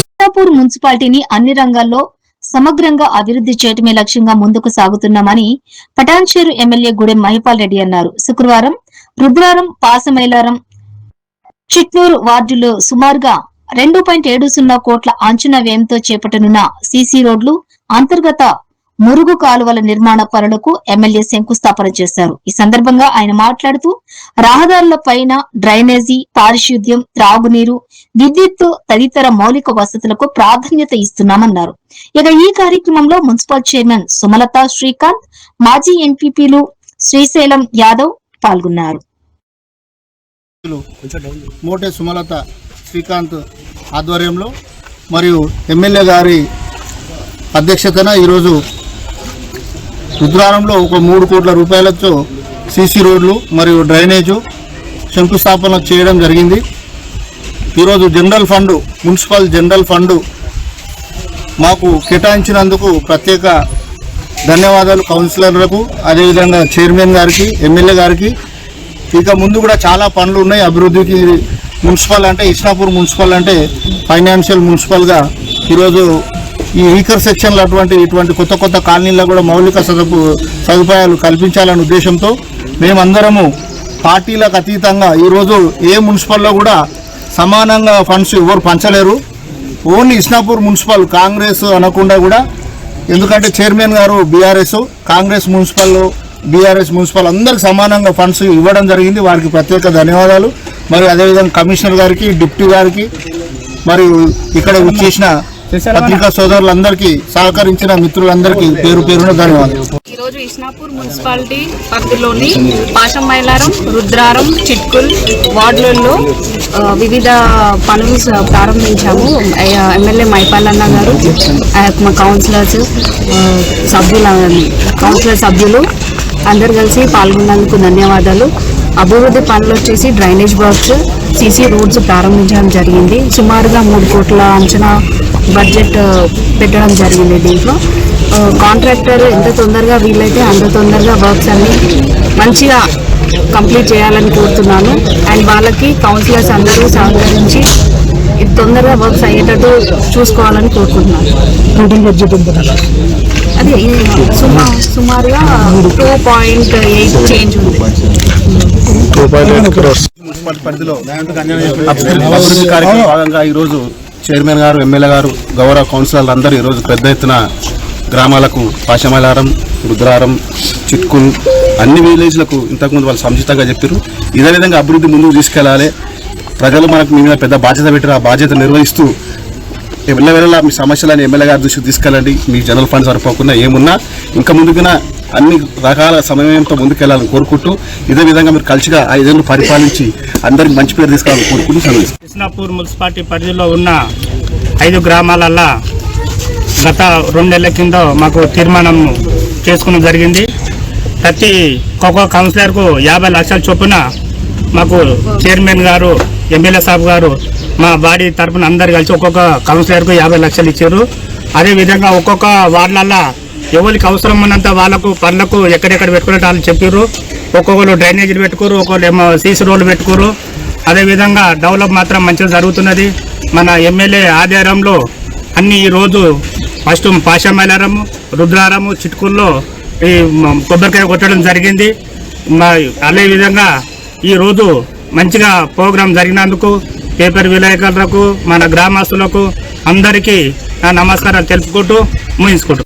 ఇస్నాపూర్ మున్సిపాలిటీని అన్ని రంగాల్లో సమగ్రంగా అభివృద్ధి చేయటమే లక్ష్యంగా ముందుకు సాగుతున్నామని పటాన్చేరు ఎమ్మెల్యే గూడెం మహిపాల్ రెడ్డి అన్నారు. శుక్రవారం రుద్రారం, పాసమైలారం, చిట్నూరు వార్డులో సుమారుగా 2.70 కోట్ల అంచనా వ్యయంతో చేపట్టనున్న సీసీ రోడ్లు, అంతర్గత మురుగు కాలువల నిర్మాణ పనులకు ఎమ్మెల్యే శంకుస్థాపన చేశారు. ఈ సందర్భంగా ఆయన మాట్లాడుతూ రహదారుల పైన డ్రైనేజీ, పారిశుద్ధ్యం, త్రాగునీరు, విద్యుత్ తదితర మౌలిక వసతులకు ప్రాధాన్యత ఇస్తున్నామన్నారు. ఇక ఈ కార్యక్రమంలో మున్సిపల్ చైర్మన్ సుమలత శ్రీకాంత్, మాజీ ఎంపీపీలు శ్రీశైలం యాదవ్ పాల్గొన్నారు. మోటే సుమలత శ్రీకాంత్ ఆధ్వర్యంలో మరియు ఎమ్మెల్యే గారి అధ్యక్షతన ఈరోజు రుద్రారంలో ఒక 3 కోట్ల రూపాయలతో సీసీ రోడ్లు మరియు డ్రైనేజు శంకుస్థాపన చేయడం జరిగింది. ఈరోజు general fund, municipal general fund మాకు కేటాయించినందుకు ప్రత్యేక ధన్యవాదాలు కౌన్సిలర్లకు, అదేవిధంగా చైర్మన్ గారికి, ఎమ్మెల్యే గారికి. ఇక ముందు కూడా చాలా పనులు ఉన్నాయి అభివృద్ధికి. మున్సిపల్ అంటే ఇస్నాపూర్ మున్సిపల్ అంటే ఫైనాన్షియల్ మున్సిపల్గా ఈరోజు ఈ వీకర్ సెక్షన్లు ఇటువంటి కొత్త కొత్త కాలనీల్లో కూడా మౌలిక సదుపాయాలు కల్పించాలనే ఉద్దేశంతో మేమందరము పార్టీలకు అతీతంగా ఈరోజు ఏ మున్సిపల్లో కూడా సమానంగా ఫండ్స్ ఎవరు పంచలేరు. ఓన్లీ ఇస్నాపూర్ మున్సిపల్ కాంగ్రెస్ అనకుండా కూడా, ఎందుకంటే చైర్మన్ గారు BRS, Congress municipal, BRS municipal అందరికి సమానంగా ఫండ్స్ ఇవ్వడం జరిగింది. వారికి ప్రత్యేక ధన్యవాదాలు. మరియు అదేవిధంగా కమిషనర్ గారికి, డిప్యూటీ గారికి, మరియు ఇక్కడ చేసిన పత్రికా సోదరులందరికీ, సహకరించిన మిత్రులందరికీ పేరు పేరున ధన్యవాదాలు. ఈరోజు ఇస్నాపూర్ మున్సిపాలిటీ పరిధిలోని పాశమైలారం, రుద్రారం, చిట్కుల్ వార్డులలో వివిధ పనులు ప్రారంభించాము. ఎమ్మెల్యే మైపాల్ అన్న గారు, మా కౌన్సిలర్ సభ్యులు అందరు కలిసి పాల్గొన్నందుకు ధన్యవాదాలు. అభివృద్ధి పనులు వచ్చేసి డ్రైనేజ్ వర్క్స్, సీసీ రోడ్స్ ప్రారంభించడం జరిగింది. సుమారుగా 3 కోట్ల అంచనా బడ్జెట్ పెట్టడం జరిగింది. దీంట్లో కాంట్రాక్టర్ ఎంత తొందరగా వీలైతే అంత తొందరగా వర్క్స్ అన్ని మంచిగా కంప్లీట్ చేయాలని కోరుతున్నాను. అండ్ వాళ్ళకి కౌన్సిలర్స్ అందరూ సహకరించి తొందరగా వర్క్స్ అయ్యేటట్టు చూసుకోవాలని కోరుకుంటున్నాను. అది సుమారుగా 2.8 చేంజ్ ఉంది. మున్సిపాలిటీ పరిధిలో అభివృద్ధి కార్యక్రమం భాగంగా ఈరోజు చైర్మన్ గారు, ఎమ్మెల్యే గారు, గౌరవ కౌన్సిలర్లు అందరూ ఈరోజు పెద్ద ఎత్తున గ్రామాలకు, పాశమైలారం, రుద్రారం, చిట్కుల్ అన్ని విలేజ్లకు ఇంతకుముందు వాళ్ళు సముచితంగా చెప్పారు. ఇదే విధంగా అభివృద్ధి ముందుకు తీసుకెళ్లాలి. ప్రజలు మనకు మీ మీద పెద్ద బాధ్యత పెట్టారు. ఆ బాధ్యత నిర్వహిస్తూ ఎమ్మెల్యేలా మీ సమస్యలను ఎమ్మెల్యే గారి దృష్టికి తీసుకెళ్ళండి. మీ జనరల్ ఫండ్ సరిపోకుండా ఏమున్నా ఇంకా ముందుకున్నా అన్ని రకాల సమయంతో ముందుకెళ్లాలని కోరుకుంటూ, ఇదే విధంగా మీరు కలిసిగా 5 ఏళ్ళు పరిపాలించి అందరికి మంచి పేరు తీసుకోవాలని కోరుకుంటూ సెలవు. ఇస్నాపూర్ మున్సిపాలిటీ పరిధిలో ఉన్న 5 గ్రామాలల్లో గత 2 నెలల కింద మాకు తీర్మానం చేసుకోవడం జరిగింది. ప్రతి ఒక్కొక్క కౌన్సిలర్కు 50 లక్షల చొప్పున మాకు చైర్మన్ గారు, ఎమ్మెల్యే సాబ్ గారు మా బాడీ తరఫున అందరు కలిసి ఒక్కొక్క కౌన్సిలర్కు 50 లక్షలు ఇచ్చారు. అదేవిధంగా ఒక్కొక్క వార్డులల్లో ఎవరికి అవసరం ఉన్నంత వాళ్ళకు పనులకు ఎక్కడెక్కడ పెట్టుకునే వాళ్ళు చెప్పారు. ఒక్కొక్కరు డ్రైనేజీలు పెట్టుకోరు, ఒక్కొక్కరు సీసీ రోడ్లు పెట్టుకోరు. అదేవిధంగా డెవలప్ మాత్రం మంచిగా జరుగుతున్నది. మన ఎమ్మెల్యే ఆధ్వర్యంలో అన్ని ఈరోజు ఫస్ట్ పాశమైలారము, రుద్రారము, చిట్కుల్లో ఈ కొబ్బరికాయ కొట్టడం జరిగింది. అదేవిధంగా ఈరోజు మంచిగా ప్రోగ్రాం జరిగినందుకు పేపర్ విలేకరులకు, మన గ్రామస్తులకు అందరికీ నా నమస్కారాలు తెలుపుకుంటూ ముగించుకుంటూ